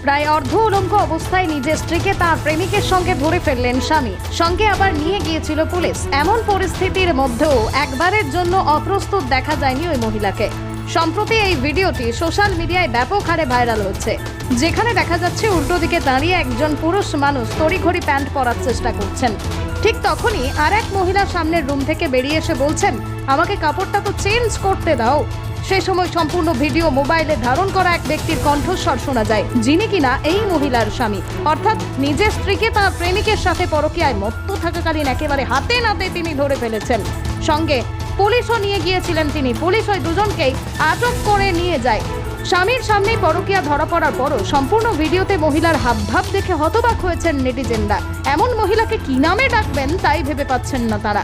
প্রায় অর্ধ উলঙ্গ অবস্থায় নিজের স্ত্রীকে তার প্রেমিকের সঙ্গে ধরে ফেললেন স্বামী, সঙ্গে আবার নিয়ে গিয়েছিল পুলিশ। এমন পরিস্থিতির মধ্যেও একবারের জন্য অপ্রস্তুত দেখা যায়নি ওই মহিলাকে। সম্প্রতি এই ভিডিওটি সোশ্যাল মিডিয়ায় ব্যাপক হারে ভাইরাল হচ্ছে, যেখানে দেখা যাচ্ছে উল্টো দিকে দাঁড়িয়ে একজন পুরুষ মানুষ তড়িঘড়ি প্যান্ট পরার চেষ্টা করছেন। ঠিক তখনই আর এক মহিলা সামনের রুম থেকে বেরিয়ে এসে বলছেন, আমাকে কাপড়টা তো চেঞ্জ করতে দাও। সেই সময় সম্পূর্ণ ভিডিও মোবাইলে ধারণ করা এক ব্যক্তির কণ্ঠস্বর শোনা যায়, যিনি কিনা এই মহিলার স্বামী, অর্থাৎ নিজের স্ত্রীকে তার প্রেমিকের সাথে পরকীয়ায় মত্ত থাকাকালীন একেবারে হাতে নাতে তিনি ধরে ফেলেছেন। সঙ্গে পুলিশও নিয়ে গিয়েছিলেন তিনি। পুলিশ ওই দুজনকেই আটক করে নিয়ে যায়। স্বামীর সামনেই পরকীয়া ধরা পড়ার পরও সম্পূর্ণ ভিডিওতে মহিলার হাবভাব দেখে হতবাক হয়েছেন নেটিজেনরা। এমন মহিলাকে কি নামে ডাকবেন তাই ভেবে পাচ্ছেন না তারা।